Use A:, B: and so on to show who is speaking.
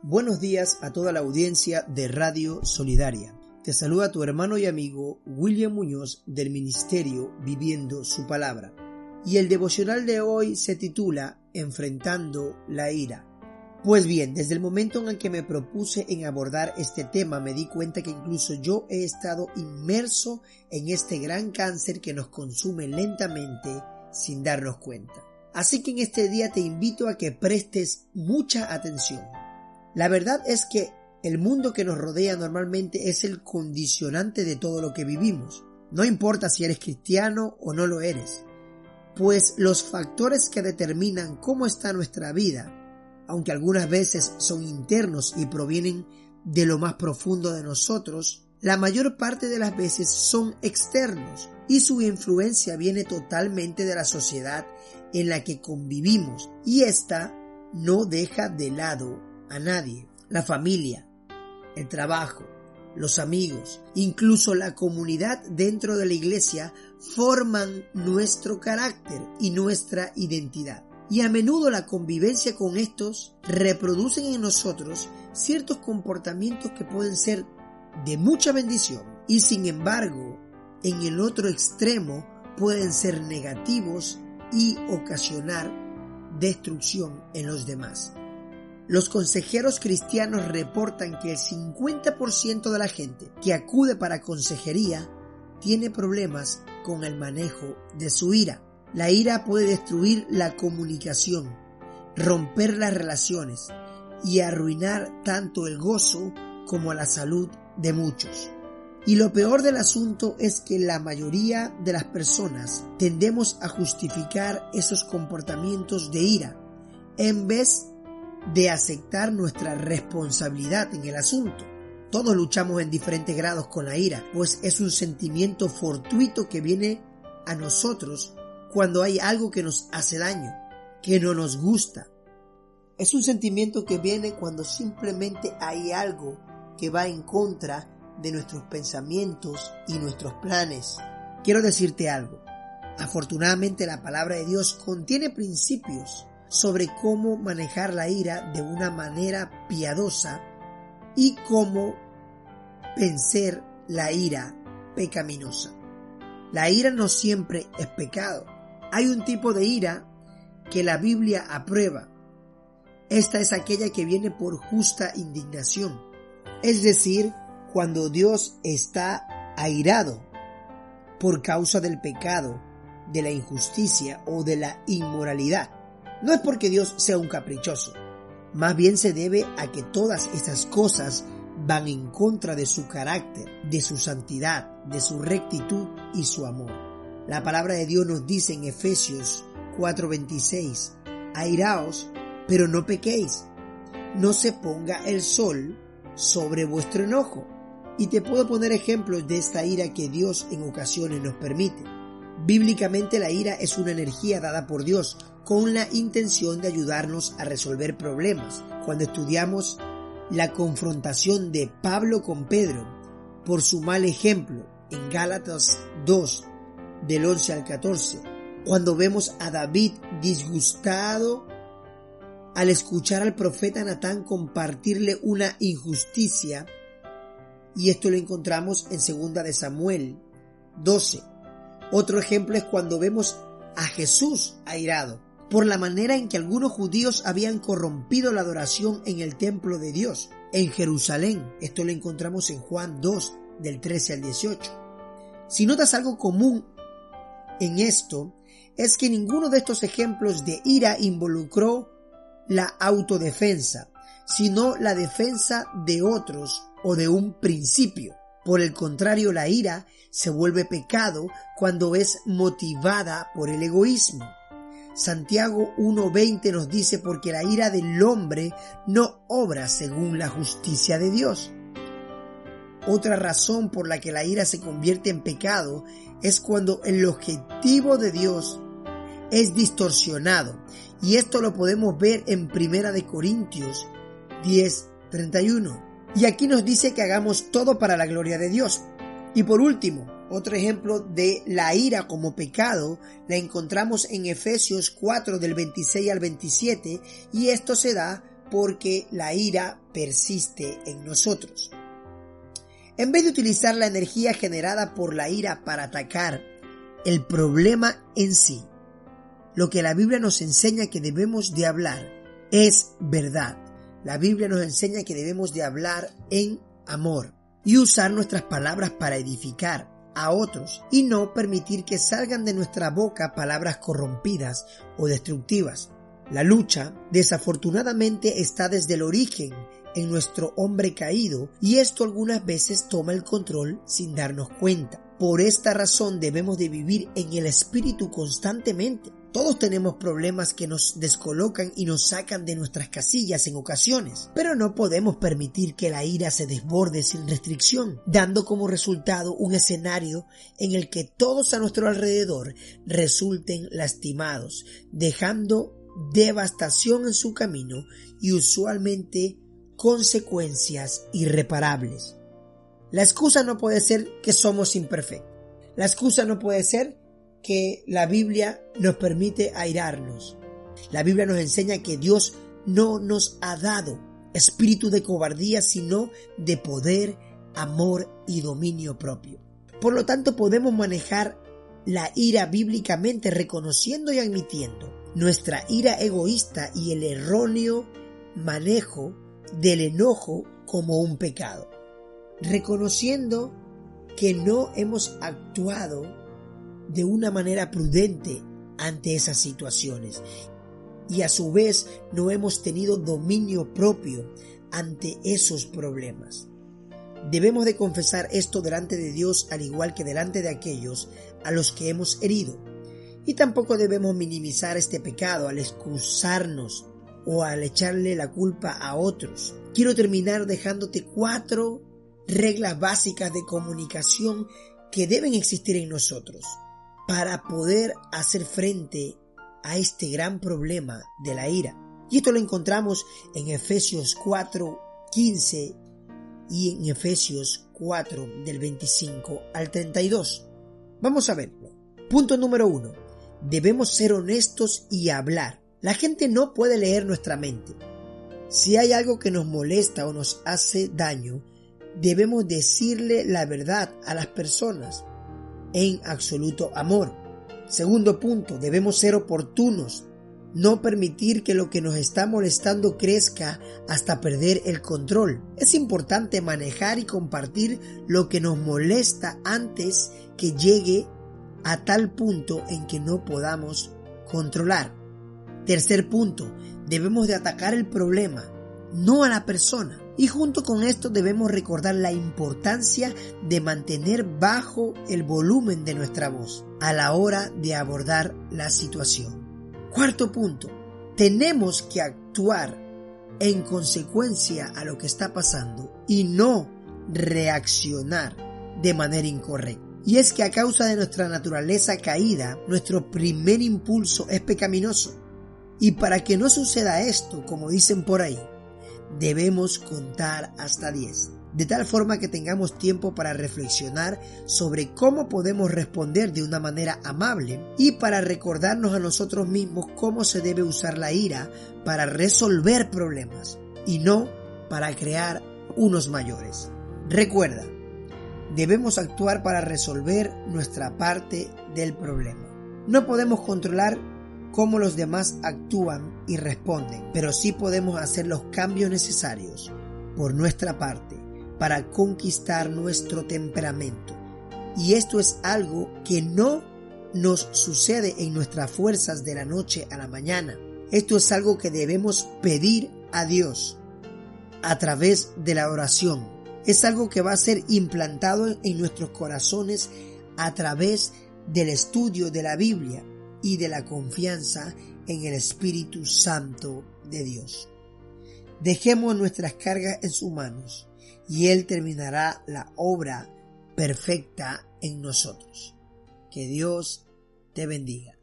A: Buenos días a toda la audiencia de Radio Solidaria. Te saluda tu hermano y amigo William Muñoz del Ministerio Viviendo su Palabra. Y el devocional de hoy se titula Enfrentando la ira. Pues bien, desde el momento en el que me propuse en abordar este tema me di cuenta que incluso yo he estado inmerso en este gran cáncer que nos consume lentamente sin darnos cuenta. Así que en este día te invito a que prestes mucha atención. La verdad es que el mundo que nos rodea normalmente es el condicionante de todo lo que vivimos. No importa si eres cristiano o no lo eres, pues los factores que determinan cómo está nuestra vida, aunque algunas veces son internos y provienen de lo más profundo de nosotros, la mayor parte de las veces son externos y su influencia viene totalmente de la sociedad en la que convivimos, y esta no deja de lado a nadie. La familia, el trabajo, los amigos, incluso la comunidad dentro de la iglesia forman nuestro carácter y nuestra identidad. Y a menudo la convivencia con estos reproducen en nosotros ciertos comportamientos que pueden ser de mucha bendición y sin embargo en el otro extremo pueden ser negativos y ocasionar destrucción en los demás. Los consejeros cristianos reportan que el 50% de la gente que acude para consejería tiene problemas con el manejo de su ira. La ira puede destruir la comunicación, romper las relaciones y arruinar tanto el gozo como la salud de muchos. Y lo peor del asunto es que la mayoría de las personas tendemos a justificar esos comportamientos de ira en vez de aceptar nuestra responsabilidad en el asunto. Todos luchamos en diferentes grados con la ira, pues es un sentimiento fortuito que viene a nosotros cuando hay algo que nos hace daño, que no nos gusta. Es un sentimiento que viene cuando simplemente hay algo que va en contra de nuestros pensamientos y nuestros planes. Quiero decirte algo. Afortunadamente la palabra de Dios contiene principios sobre cómo manejar la ira de una manera piadosa y cómo vencer la ira pecaminosa. La ira no siempre es pecado. Hay un tipo de ira que la Biblia aprueba. Esta es aquella que viene por justa indignación, es decir, cuando Dios está airado por causa del pecado, de la injusticia o de la inmoralidad. No es porque Dios sea un caprichoso, más bien se debe a que todas estas cosas van en contra de su carácter, de su santidad, de su rectitud y su amor. La palabra de Dios nos dice en Efesios 4:26, airaos, pero no pequéis, no se ponga el sol sobre vuestro enojo. Y te puedo poner ejemplos de esta ira que Dios en ocasiones nos permite. Bíblicamente la ira es una energía dada por Dios con la intención de ayudarnos a resolver problemas. Cuando estudiamos la confrontación de Pablo con Pedro por su mal ejemplo en Gálatas 2 del 11 al 14, cuando vemos a David disgustado al escuchar al profeta Natán compartirle una injusticia, y esto lo encontramos en 2 de Samuel 12. Otro ejemplo es cuando vemos a Jesús airado por la manera en que algunos judíos habían corrompido la adoración en el templo de Dios en Jerusalén. Esto lo encontramos en Juan 2 del 13 al 18. Si notas algo común en esto, es que ninguno de estos ejemplos de ira involucró la autodefensa, sino la defensa de otros o de un principio. Por el contrario, la ira se vuelve pecado cuando es motivada por el egoísmo. Santiago 1:20 nos dice: porque la ira del hombre no obra según la justicia de Dios. Otra razón por la que la ira se convierte en pecado es cuando el objetivo de Dios es distorsionado, y esto lo podemos ver en 1 Corintios 10:31. Y aquí nos dice que hagamos todo para la gloria de Dios. Y por último, otro ejemplo de la ira como pecado la encontramos en Efesios 4 del 26 al 27, y esto se da porque la ira persiste en nosotros. En vez de utilizar la energía generada por la ira para atacar el problema en sí, lo que la Biblia nos enseña que debemos de hablar es verdad. La Biblia nos enseña que debemos de hablar en amor y usar nuestras palabras para edificar a otros y no permitir que salgan de nuestra boca palabras corrompidas o destructivas. La lucha, desafortunadamente, está desde el origen en nuestro hombre caído y esto algunas veces toma el control sin darnos cuenta. Por esta razón debemos de vivir en el Espíritu constantemente. Todos tenemos problemas que nos descolocan y nos sacan de nuestras casillas en ocasiones, pero no podemos permitir que la ira se desborde sin restricción, dando como resultado un escenario en el que todos a nuestro alrededor resulten lastimados, dejando devastación en su camino y usualmente consecuencias irreparables. La excusa no puede ser que somos imperfectos. La excusa no puede ser que la Biblia nos permite airarnos. La Biblia nos enseña que Dios no nos ha dado espíritu de cobardía, sino de poder, amor y dominio propio. Por lo tanto, podemos manejar la ira bíblicamente reconociendo y admitiendo nuestra ira egoísta y el erróneo manejo del enojo como un pecado, reconociendo que no hemos actuado de una manera prudente ante esas situaciones y a su vez no hemos tenido dominio propio ante esos problemas. Debemos de confesar esto delante de Dios al igual que delante de aquellos a los que hemos herido, y tampoco debemos minimizar este pecado al excusarnos o al echarle la culpa a otros. Quiero terminar dejándote 4 reglas básicas de comunicación que deben existir en nosotros para poder hacer frente a este gran problema de la ira. Y esto lo encontramos en Efesios 4:15 y en Efesios 4 del 25 al 32. Vamos a verlo. Punto número 1. Debemos ser honestos y hablar. La gente no puede leer nuestra mente. Si hay algo que nos molesta o nos hace daño, debemos decirle la verdad a las personas en absoluto amor. Segundo punto, debemos ser oportunos, no permitir que lo que nos está molestando crezca hasta perder el control. Es importante manejar y compartir lo que nos molesta antes que llegue a tal punto en que no podamos controlar. Tercer punto, debemos de atacar el problema, no a la persona. Y junto con esto debemos recordar la importancia de mantener bajo el volumen de nuestra voz a la hora de abordar la situación. Cuarto punto, tenemos que actuar en consecuencia a lo que está pasando y no reaccionar de manera incorrecta. Y es que a causa de nuestra naturaleza caída, nuestro primer impulso es pecaminoso. Y para que no suceda esto, como dicen por ahí, debemos contar hasta 10, de tal forma que tengamos tiempo para reflexionar sobre cómo podemos responder de una manera amable y para recordarnos a nosotros mismos cómo se debe usar la ira para resolver problemas y no para crear unos mayores. Recuerda, debemos actuar para resolver nuestra parte del problema. No podemos controlar cómo los demás actúan y responden, pero sí podemos hacer los cambios necesarios por nuestra parte para conquistar nuestro temperamento. Y esto es algo que no nos sucede en nuestras fuerzas de la noche a la mañana. Esto es algo que debemos pedir a Dios a través de la oración. Es algo que va a ser implantado en nuestros corazones a través del estudio de la Biblia y de la confianza en el Espíritu Santo de Dios. Dejemos nuestras cargas en sus manos y Él terminará la obra perfecta en nosotros. Que Dios te bendiga.